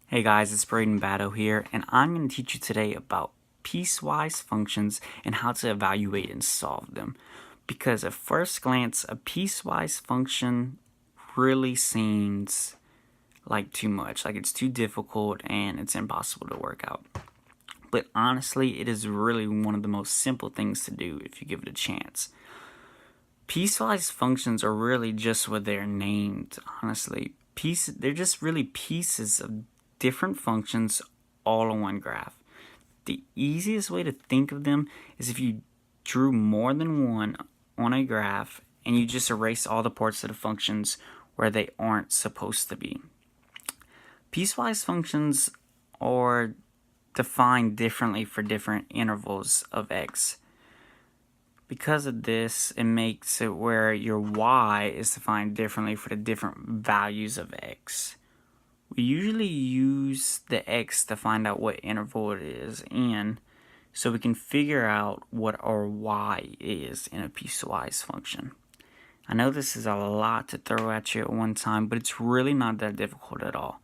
Hey guys, it's Badeaux here, and I'm going to teach you today about piecewise functions and how to evaluate and solve them. Because at first glance, a piecewise function really seems like too much, like it's too difficult and it's impossible to work out. But honestly, it is really one of the most simple things to do if you give it a chance. Piecewise functions are really just what they're named, honestly. They're just really pieces of different functions all on one graph. The easiest way to think of them is if you drew more than one on a graph and you just erase all the parts of the functions where they aren't supposed to be. Piecewise functions are defined differently for different intervals of x. Because of this, it makes it where your y is defined differently for the different values of x. We usually use the x to find out what interval it is in, so we can figure out what our y is in a piecewise function. I know this is a lot to throw at you at one time, but it's really not that difficult at all.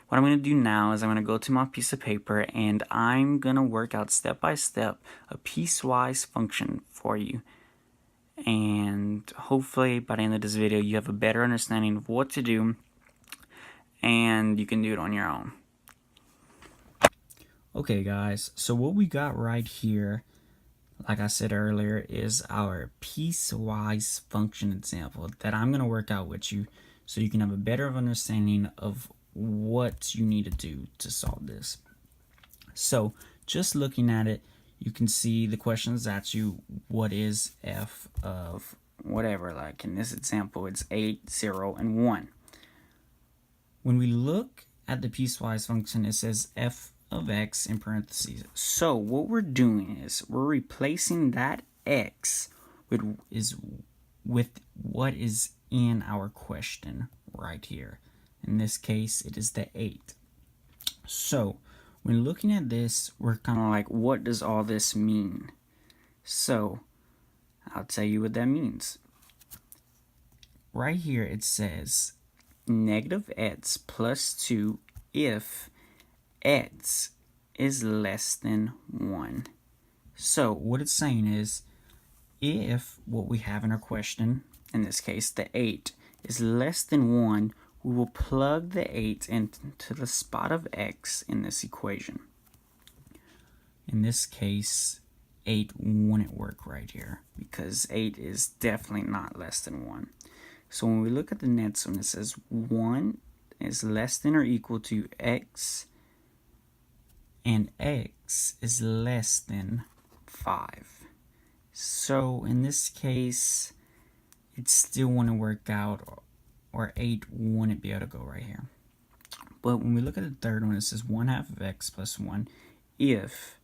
What I'm going to do now is I'm going to go to my piece of paper and I'm going to work out step by step a piecewise function for you. And hopefully by the end of this video you have a better understanding of what to do and you can do it on your own. Okay guys, so what we got right here, like I said earlier, is our piecewise function example that I'm going to work out with you so you can have a better understanding of what you need to do to solve this. So just looking at it, you can see the questions at you, what is f of whatever, like in this example it's 8, 0, and 1. When we look at the piecewise function, it says f of x in parentheses. So what we're doing is we're replacing that x with what is in our question right here. In this case, it is the 8. So when looking at this, we're kind of like, what does all this mean? So I'll tell you what that means. Right here it says negative x plus 2 if x is less than 1. So what it's saying is, if what we have in our question, in this case the 8, is less than 1, we will plug the 8 into the spot of x in this equation. In this case, 8 wouldn't work right here because 8 is definitely not less than 1. So when we look at the next one, it says 1 is less than or equal to x, and x is less than 5. So in this case, it still wouldn't work out, or 8 wouldn't be able to go right here. But when we look at the third one, it says 1/2 of x plus 1 if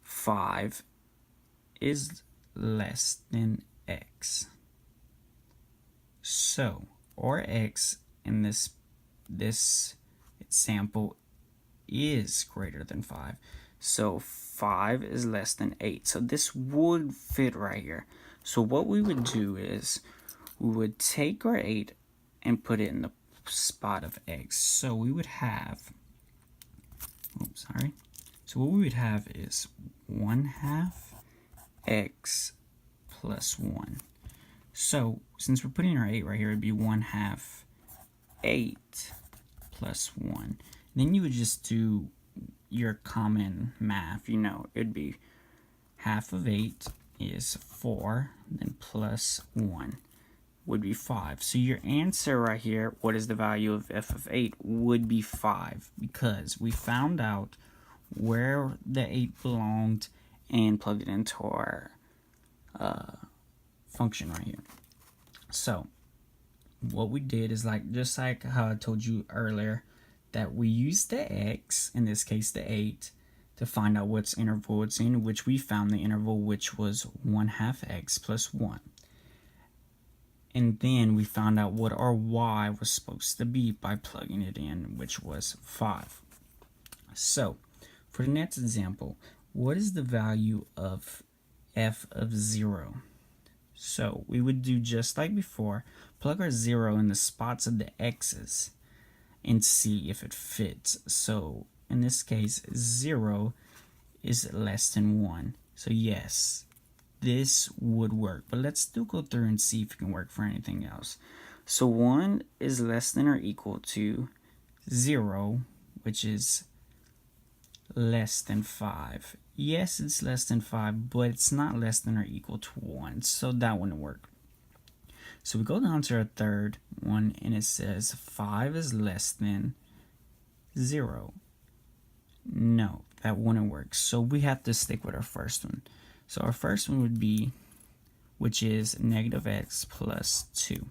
5 is less than x. So our x in this example is greater than 5. So 5 is less than 8. So this would fit right here. So what we would do is we would take our 8 and put it in the spot of x. So we would have, So what we would have is 1/2 x plus 1. So since we're putting our 8 right here, it'd be 1/2 8 plus 1. Then you would just do your common math. You know, it'd be half of 8 is 4, then plus 1 would be 5. So your answer right here, what is the value of f of 8, would be 5, because we found out where the 8 belonged and plugged it into our function right here. So what we did is just like how I told you earlier, that we used the x, in this case the 8, to find out what's interval it's in, which we found the interval, which was 1/2 x plus 1. And then we found out what our y was supposed to be by plugging it in, which was 5. So for the next example, what is the value of f of 0? So we would do just like before, plug our 0 in the spots of the x's, and see if it fits. So in this case, 0 is less than 1. So yes, this would work. But let's still go through and see if it can work for anything else. So 1 is less than or equal to 0, which is less than 5. Yes, it's less than 5, but it's not less than or equal to 1. So that wouldn't work. So we go down to our third one, and it says 5 is less than 0. No, that wouldn't work. So we have to stick with our first one. So our first one would be, which is negative x plus 2.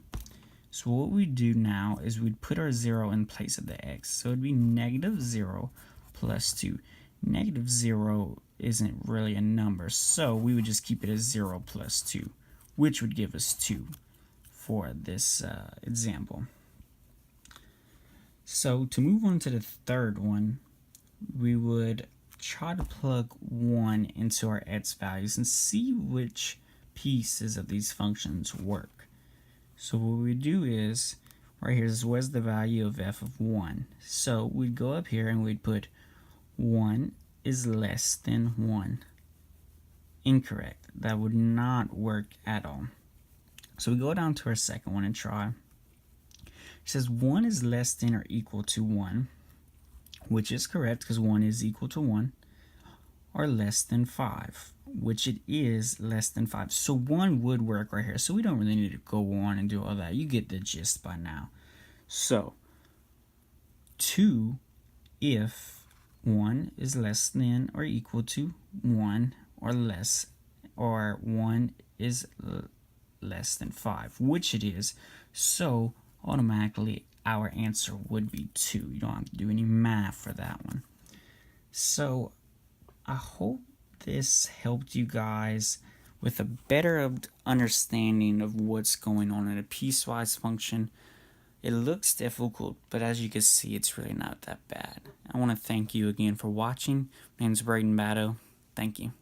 So what we do now is we'd put our 0 in place of the x. So it'd be negative 0 plus 2. Negative 0 isn't really a number, so we would just keep it as 0 plus 2, which would give us 2 for this example. So to move on to the third one, we would try to plug 1 into our x values and see which pieces of these functions work. So what we do is, right here is where's the value of f of 1. So we'd go up here and we'd put 1 is less than 1. Incorrect. That would not work at all. So we go down to our second one and try. It says 1 is less than or equal to 1, which is correct because 1 is equal to 1, or less than 5, which it is less than 5. So 1 would work right here. So we don't really need to go on and do all that. You get the gist by now. So 2 if 1 is less than or equal to 1 or less, or 1 is less than 5, which it is. So automatically our answer would be 2. You don't have to do any math for that one. So I hope this helped you guys with a better understanding of what's going on in a piecewise function. It looks difficult, but as you can see, it's really not that bad. I want to thank you again for watching. My name's Badeaux. Thank you.